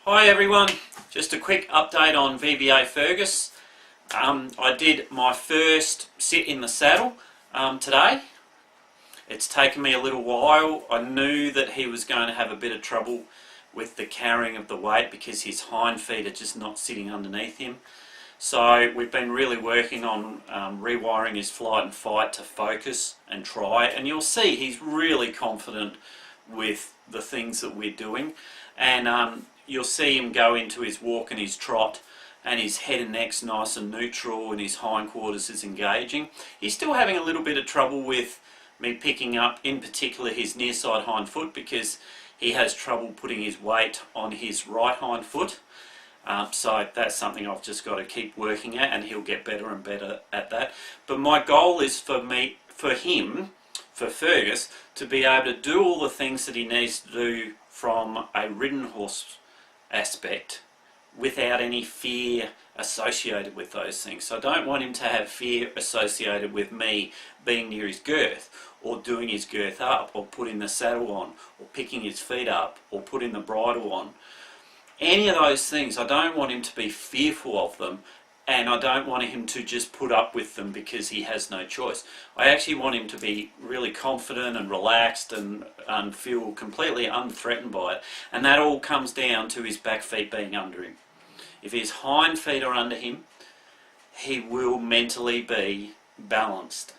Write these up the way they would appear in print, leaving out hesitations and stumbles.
Hi everyone, just a quick update on VBA Fergus. I did my first sit in the saddle today. It's taken me a little while. I knew that he was going to have a bit of trouble with the carrying of the weight because his hind feet are just not sitting underneath him. So we've been really working on rewiring his flight and fight to focus and try, and you'll see he's really confident with the things that we're doing, and you'll see him go into his walk and his trot, and his head and neck's nice and neutral and his hindquarters is engaging. He's still having a little bit of trouble with me picking up, in particular, his near side hind foot, because he has trouble putting his weight on his right hind foot. So that's something I've just got to keep working at, and he'll get better and better at that. But my goal is for Fergus, to be able to do all the things that he needs to do from a ridden horse aspect without any fear associated with those things. So I don't want him to have fear associated with me being near his girth, or doing his girth up, or putting the saddle on, or picking his feet up, or putting the bridle on. Any of those things, I don't want him to be fearful of them, and I don't want him to just put up with them because he has no choice. I actually want him to be really confident and relaxed and feel completely unthreatened by it, and that all comes down to his back feet being under him. If his hind feet are under him, he will mentally be balanced.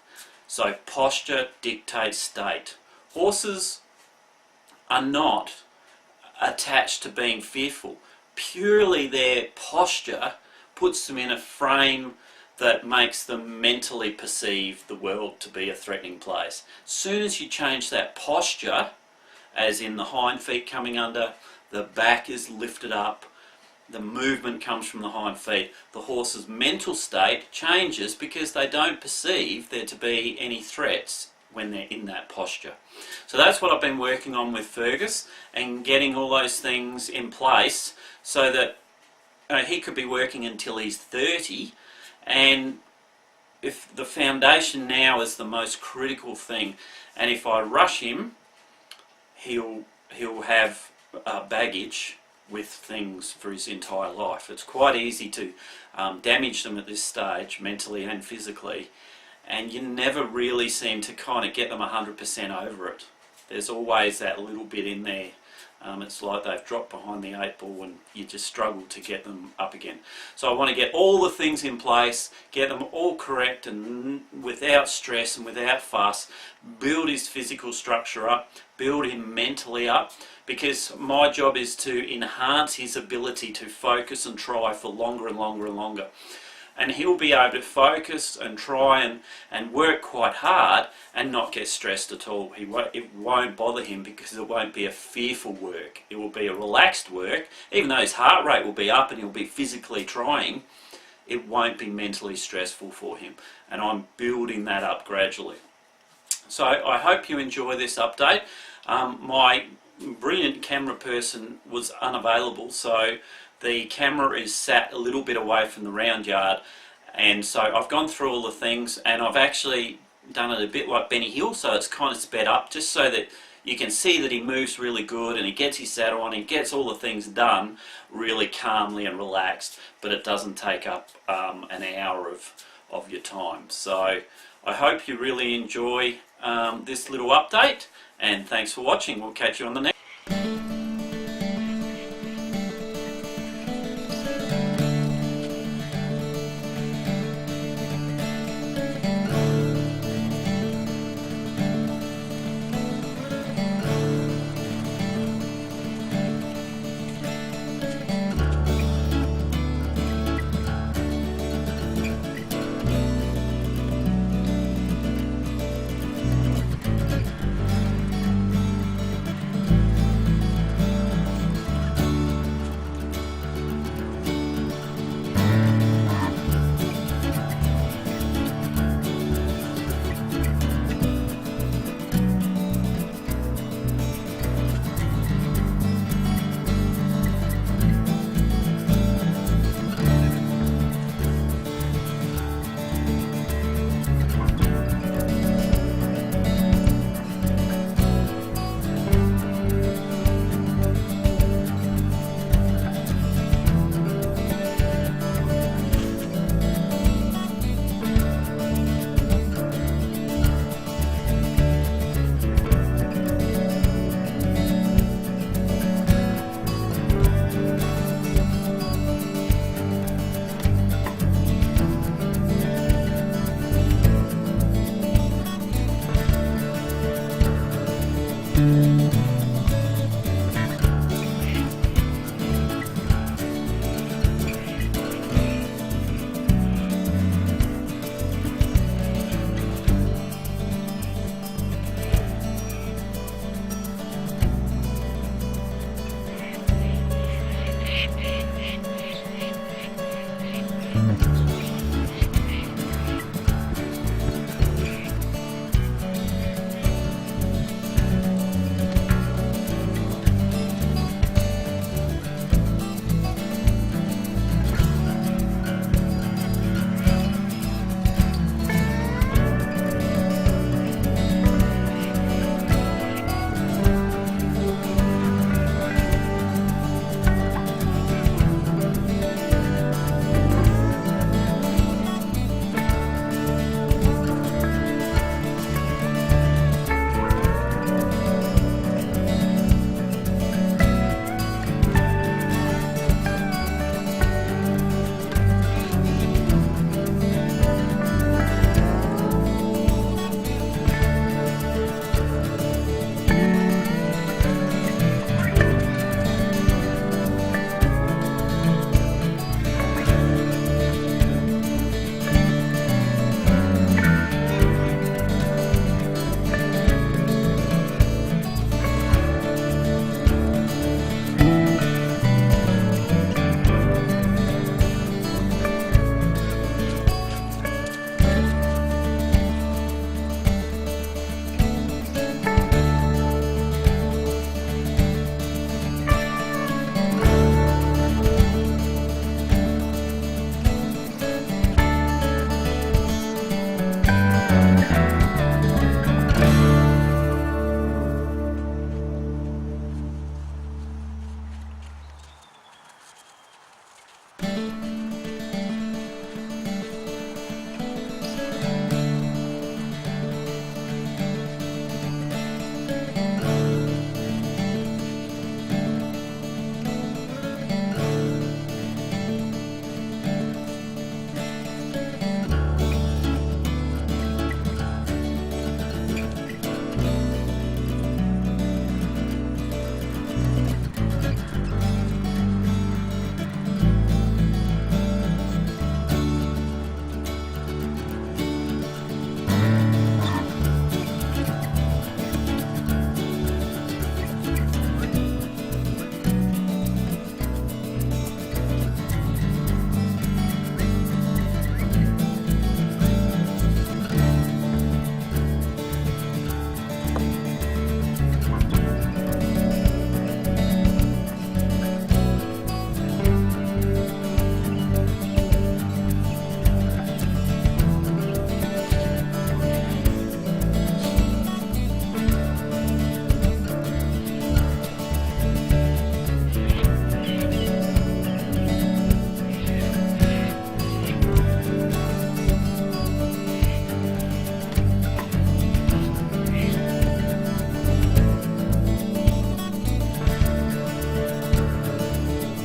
So posture dictates state. Horses are not attached to being fearful. Purely their posture puts them in a frame that makes them mentally perceive the world to be a threatening place. As soon as you change that posture, as in the hind feet coming under, the back is lifted up, the movement comes from the hind feet, the horse's mental state changes because they don't perceive there to be any threats when they're in that posture. So that's what I've been working on with Fergus, and getting all those things in place so that he could be working until he's 30, and if the foundation now is the most critical thing, and if I rush him, he'll have baggage with things for his entire life. It's quite easy to damage them at this stage, mentally and physically, and you never really seem to kind of get them 100% over it. There's always that little bit in there. It's like they've dropped behind the 8 ball and you just struggle to get them up again. So I want to get all the things in place, get them all correct and without stress and without fuss, build his physical structure up, build him mentally up, because my job is to enhance his ability to focus and try for longer and longer and longer. And he'll be able to focus and try and work quite hard and not get stressed at all. It won't bother him because it won't be a fearful work. It will be a relaxed work. Even though his heart rate will be up and he'll be physically trying, it won't be mentally stressful for him. And I'm building that up gradually. So I hope you enjoy this update. My brilliant camera person was unavailable, so the camera is sat a little bit away from the round yard, and so I've gone through all the things, and I've actually done it a bit like Benny Hill, so it's kind of sped up just so that you can see that he moves really good and he gets his saddle on, he gets all the things done really calmly and relaxed, but it doesn't take up an hour of your time. So I hope you really enjoy this little update, and thanks for watching. We'll catch you on the next.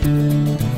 you.